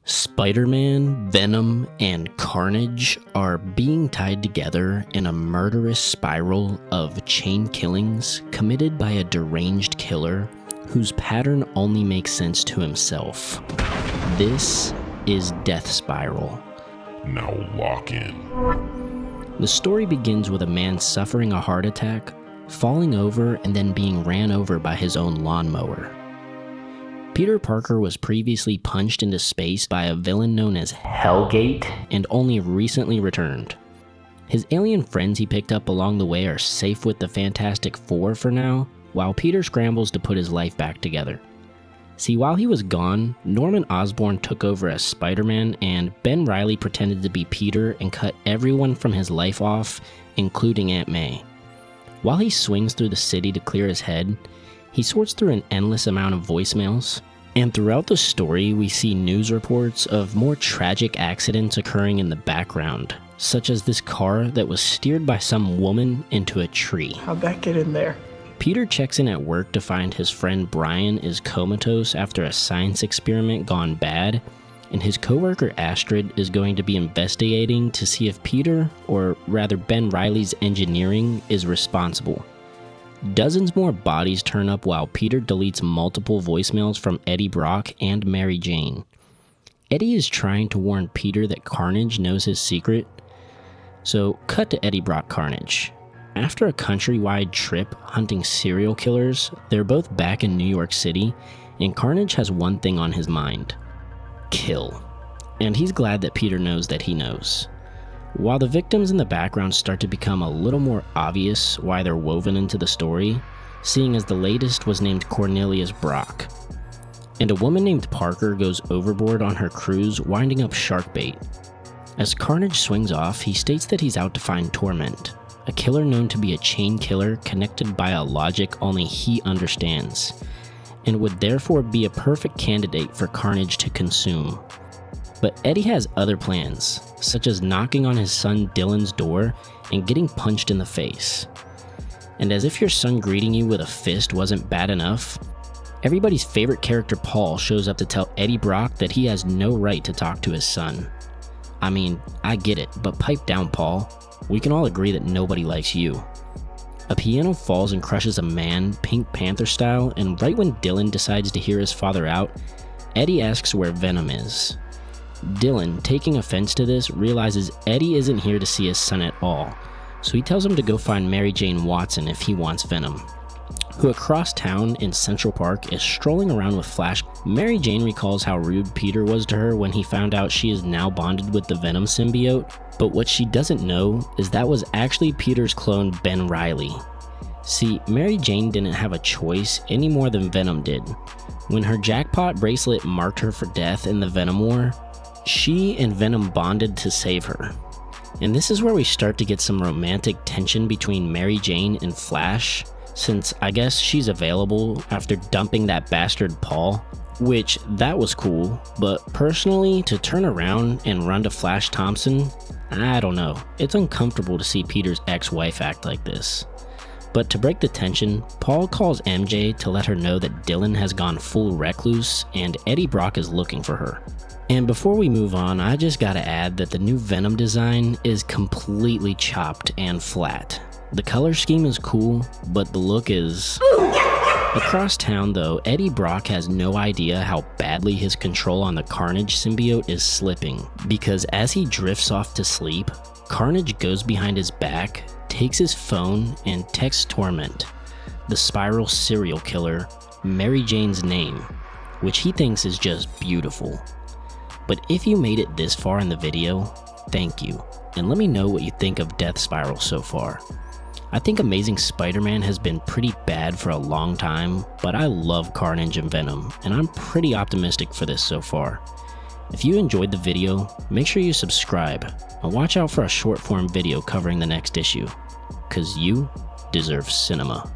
Spider-Man, Venom, and Carnage are being tied together in a murderous spiral of chain killings committed by a deranged killer whose pattern only makes sense to himself. This is Death Spiral. Now lock in. The story begins with a man suffering a heart attack, falling over, and then being ran over by his own lawnmower. Peter Parker was previously punched into space by a villain known as Hellgate and only recently returned. His alien friends he picked up along the way are safe with the Fantastic Four for now, while Peter scrambles to put his life back together. See, while he was gone, Norman Osborn took over as Spider-Man, and Ben Reilly pretended to be Peter and cut everyone from his life off, including Aunt May. While he swings through the city to clear his head, he sorts through an endless amount of voicemails, and throughout the story we see news reports of more tragic accidents occurring in the background, such as this car that was steered by some woman into a tree. How'd that get in there? Peter checks in at work to find his friend Brian is comatose after a science experiment gone bad, and his coworker Astrid is going to be investigating to see if Peter, or rather Ben Reilly's engineering, is responsible. Dozens more bodies turn up while Peter deletes multiple voicemails from Eddie Brock and Mary Jane. Eddie is trying to warn Peter that Carnage knows his secret. So, cut to Eddie Brock Carnage. After a countrywide trip hunting serial killers, they're both back in New York City, and Carnage has one thing on his mind: kill. And he's glad that Peter knows that he knows. While the victims in the background start to become a little more obvious why they're woven into the story, seeing as the latest was named Cornelius Brock. And a woman named Parker goes overboard on her cruise winding up shark bait. As Carnage swings off, he states that he's out to find Torment, a killer known to be a chain killer connected by a logic only he understands, and would therefore be a perfect candidate for Carnage to consume. But Eddie has other plans, such as knocking on his son Dylan's door and getting punched in the face. And as if your son greeting you with a fist wasn't bad enough, everybody's favorite character Paul shows up to tell Eddie Brock that he has no right to talk to his son. I mean, I get it, but pipe down, Paul. We can all agree that nobody likes you. A piano falls and crushes a man, Pink Panther style, and right when Dylan decides to hear his father out, Eddie asks where Venom is. Dylan, taking offense to this, realizes Eddie isn't here to see his son at all, so he tells him to go find Mary Jane Watson if he wants Venom, who across town in Central Park is strolling around with Flash. Mary Jane recalls how rude Peter was to her when he found out she is now bonded with the Venom symbiote, but what she doesn't know is that was actually Peter's clone Ben Reilly. See, Mary Jane didn't have a choice any more than Venom did. When her jackpot bracelet marked her for death in the Venom War, she and Venom bonded to save her. And this is where we start to get some romantic tension between Mary Jane and Flash, since I guess she's available after dumping that bastard Paul, which that was cool, but personally to turn around and run to Flash Thompson, I don't know. It's uncomfortable to see Peter's ex-wife act like this. But to break the tension, Paul calls MJ to let her know that Dylan has gone full recluse and Eddie Brock is looking for her. And before we move on, I just gotta add that the new Venom design is completely chopped and flat. The color scheme is cool, but the look is... Across town though, Eddie Brock has no idea how badly his control on the Carnage symbiote is slipping, because as he drifts off to sleep, Carnage goes behind his back, takes his phone, and texts Torment, the Spiral serial killer, Mary Jane's name, which he thinks is just beautiful. But if you made it this far in the video, thank you, and let me know what you think of Death Spiral so far. I think Amazing Spider-Man has been pretty bad for a long time, but I love Carnage and Venom, and I'm pretty optimistic for this so far. If you enjoyed the video, make sure you subscribe, and watch out for a short form video covering the next issue, 'cause you deserve cinema.